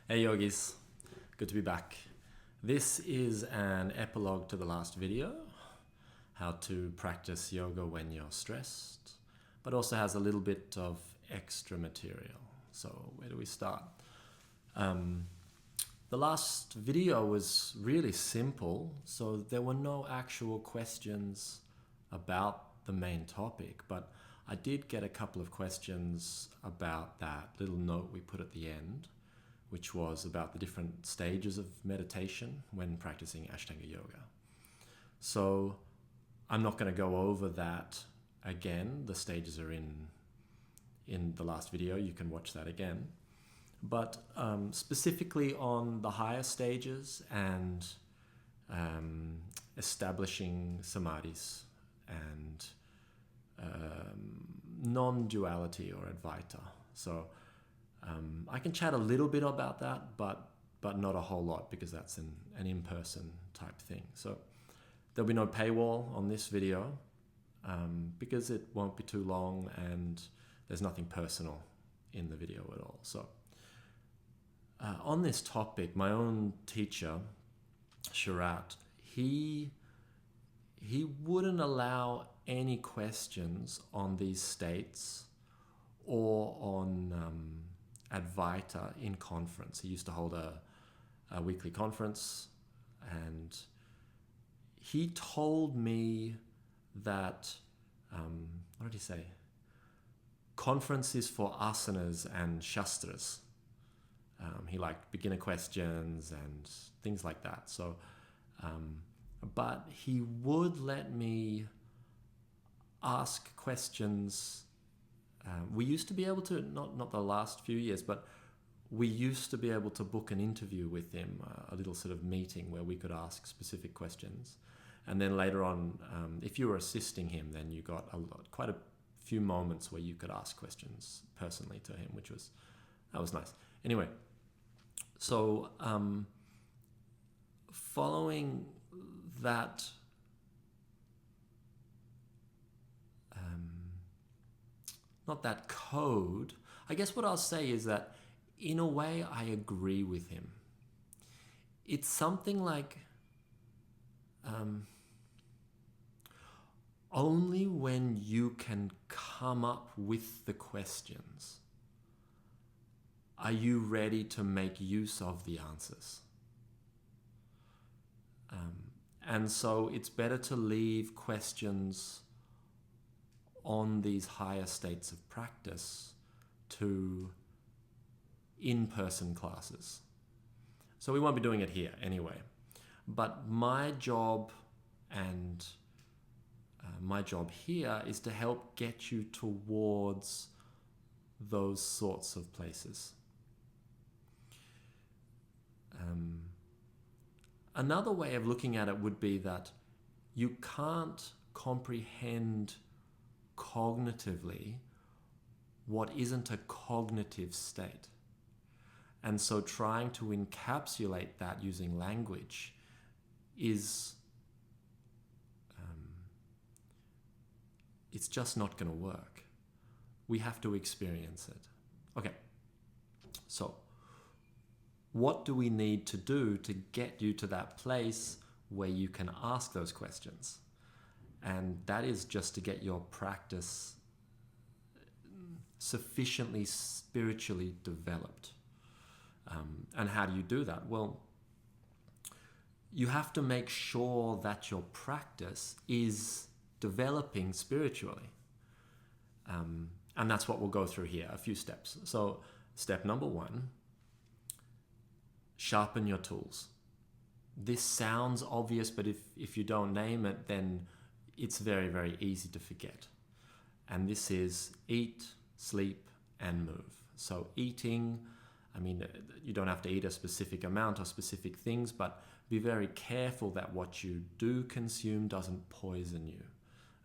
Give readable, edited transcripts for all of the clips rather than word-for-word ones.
Hey yogis, good to be back. This is an epilogue to the last video, how to practice yoga when you're stressed, but also has a little bit of extra material. So where do we start? The last video was really simple, so there were no actual questions about the main topic, but I did get a couple of questions about that little note we put at the end, which was about the different stages of meditation when practicing Ashtanga Yoga. So I'm not going to go over that again. The stages are in the last video. You can watch that again. But specifically on the higher stages and establishing Samadhis and non-duality or Advaita. So I can chat a little bit about that, but not a whole lot because that's an in-person type thing. So there'll be no paywall on this video because it won't be too long and there's nothing personal in the video at all. So on this topic, my own teacher, Sharat, he wouldn't allow any questions on these states or on Advaita in conference. He used to hold a weekly conference, and he told me that, what did he say? Conference is for asanas and shastras. He liked beginner questions and things like that. So, but he would let me ask questions. We used to be able to, not the last few years, but we used to be able to book an interview with him, a little sort of meeting where we could ask specific questions. And then later on, if you were assisting him, then you got quite a few moments where you could ask questions personally to him, that was nice. Anyway, so following that not that code, I guess what I'll say is that in a way I agree with him. It's something like only when you can come up with the questions are you ready to make use of the answers. And so it's better to leave questions on these higher states of practice to in-person classes. So we won't be doing it here anyway. But my job and my job here is to help get you towards those sorts of places. Another way of looking at it would be that you can't comprehend cognitively what isn't a cognitive state. And so trying to encapsulate that using language is it's just not going to work. We have to experience it. Okay, so what do we need to do to get you to that place where you can ask those questions? And that is just to get your practice sufficiently spiritually developed. And how do you do that? Well, you have to make sure that your practice is developing spiritually. And that's what we'll go through here, a few steps. So step number 1, sharpen your tools. This sounds obvious, but if you don't name it, then it's very, very easy to forget. And this is eat, sleep, and move. So eating, you don't have to eat a specific amount or specific things, but be very careful that what you do consume doesn't poison you,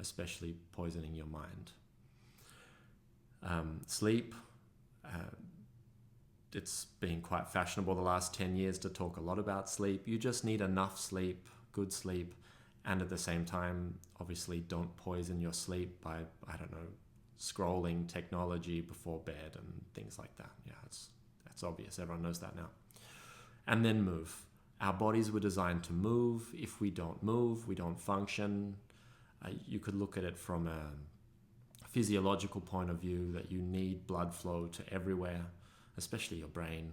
especially poisoning your mind. Sleep, it's been quite fashionable the last 10 years to talk a lot about sleep. You just need enough sleep, good sleep, and at the same time, obviously don't poison your sleep by, scrolling technology before bed and things like that. Yeah, that's obvious. Everyone knows that now. and then move. Our bodies were designed to move. If we don't move, we don't function. You could look at it from a physiological point of view, that you need blood flow to everywhere, especially your brain,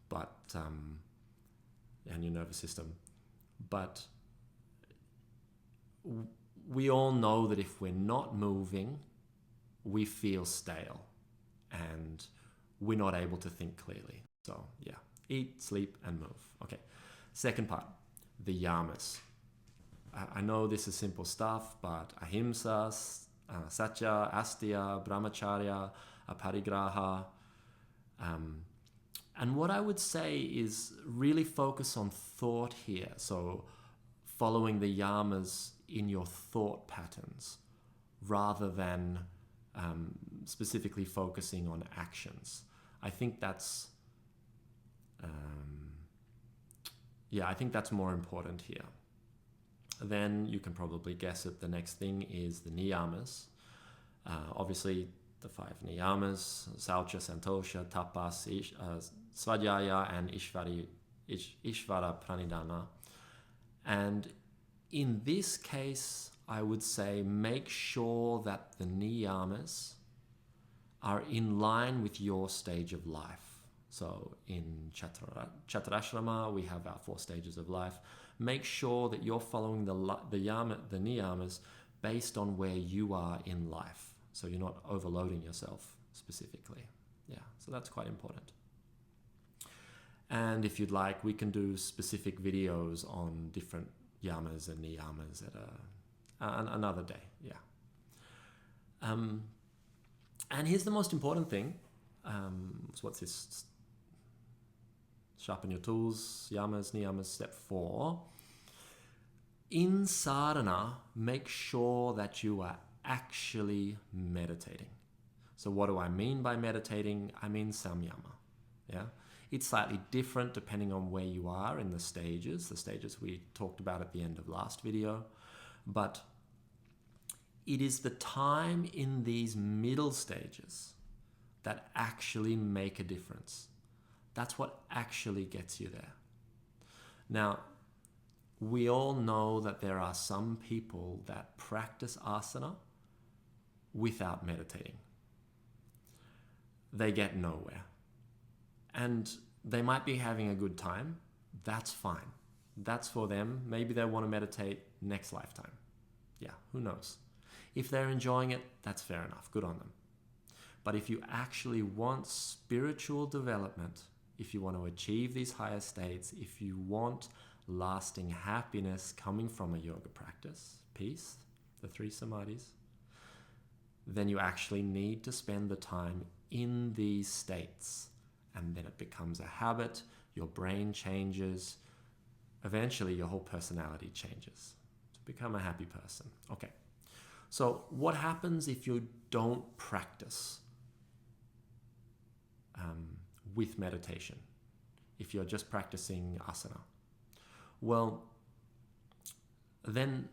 but and your nervous system. But we all know that if we're not moving, we feel stale and we're not able to think clearly. So yeah, eat, sleep, and move. Okay, second part, the yamas. I know this is simple stuff, but ahimsa, satya, asteya, brahmacharya, aparigraha. And what I would say is really focus on thought here. So following the yamas in your thought patterns rather than specifically focusing on actions. I think that's more important here. Then you can probably guess it. The next thing is the niyamas. Obviously, the 5 niyamas: saucha, santosha, tapas, svadhyaya, and ishvara pranidhana. And in this case, I would say make sure that the niyamas are in line with your stage of life. So in Chaturashrama, we have our 4 stages of life. Make sure that you're following the niyamas based on where you are in life. So you're not overloading yourself specifically. Yeah, so that's quite important. And if you'd like, we can do specific videos on different yamas and niyamas at another day. Yeah. And here's the most important thing. So what's this? Sharpen your tools, yamas, niyamas, step 4. In sadhana, make sure that you are actually meditating. So what do I mean by meditating? I mean samyama. Yeah. It's slightly different depending on where you are in the stages we talked about at the end of last video. But it is the time in these middle stages that actually make a difference. That's what actually gets you there. Now, we all know that there are some people that practice asana without meditating. They get nowhere. And they might be having a good time. That's fine. That's for them. Maybe they want to meditate next lifetime. Yeah, who knows? If they're enjoying it, that's fair enough. Good on them. But if you actually want spiritual development, if you want to achieve these higher states, if you want lasting happiness coming from a yoga practice, peace, the 3 samadhis, then you actually need to spend the time in these states. And then it becomes a habit, your brain changes, eventually your whole personality changes to become a happy person. Okay, so what happens if you don't practice with meditation, if you're just practicing asana? Well, then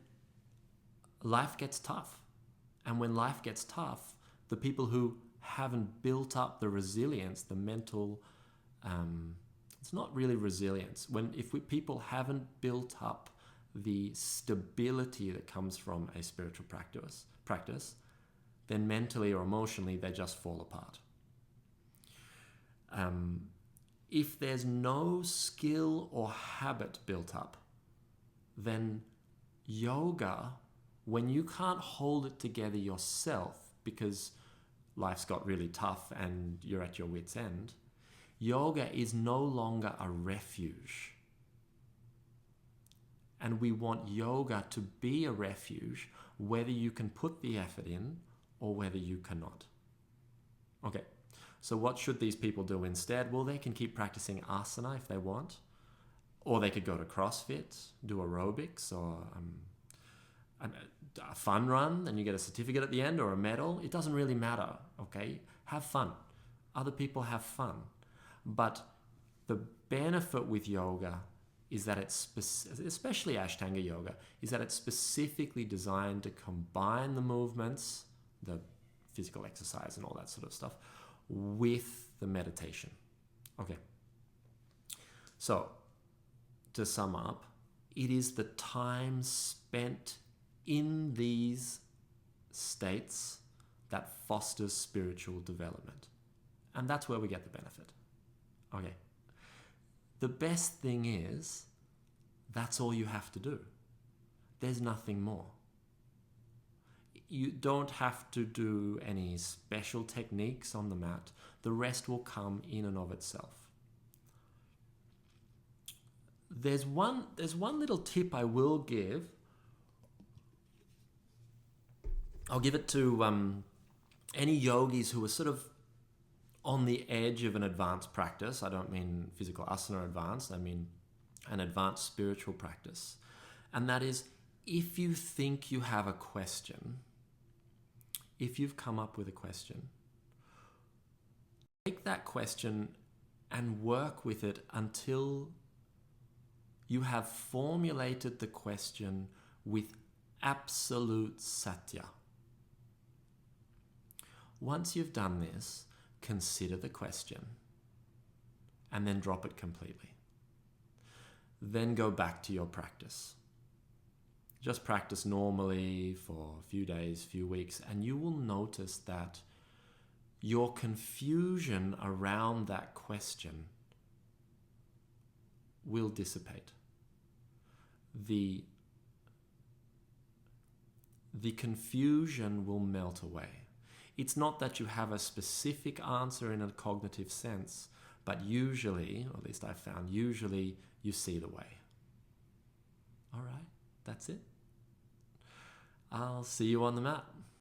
life gets tough. And when life gets tough, the people who haven't built up the resilience, the mental, it's not really resilience. If people haven't built up the stability that comes from a spiritual practice, then mentally or emotionally, they just fall apart. If there's no skill or habit built up, then yoga, when you can't hold it together yourself because life's got really tough and you're at your wit's end, yoga is no longer a refuge. And we want yoga to be a refuge, whether you can put the effort in or whether you cannot. Okay, so what should these people do instead? Well, they can keep practicing asana if they want, or they could go to CrossFit, do aerobics, or a fun run, and you get a certificate at the end or a medal. It doesn't really matter, okay? Have fun. Other people have fun. But the benefit with yoga is that it's, especially Ashtanga Yoga, is that it's specifically designed to combine the movements, the physical exercise and all that sort of stuff, with the meditation. Okay. So to sum up, it is the time spent in these states that fosters spiritual development. And that's where we get the benefit. Okay. The best thing is, that's all you have to do. There's nothing more. You don't have to do any special techniques on the mat. The rest will come in and of itself. There's one little tip I will give. I'll give it to any yogis who are sort of on the edge of an advanced practice. I don't mean physical asana advanced, I mean an advanced spiritual practice. And that is, if you think you have a question, if you've come up with a question, take that question and work with it until you have formulated the question with absolute satya. Once you've done this, consider the question and then drop it completely. Then go back to your practice. Just practice normally for a few days, few weeks, and you will notice that your confusion around that question will dissipate. The confusion will melt away. It's not that you have a specific answer in a cognitive sense, but usually, or at least I've found, usually you see the way. All right, that's it. I'll see you on the mat.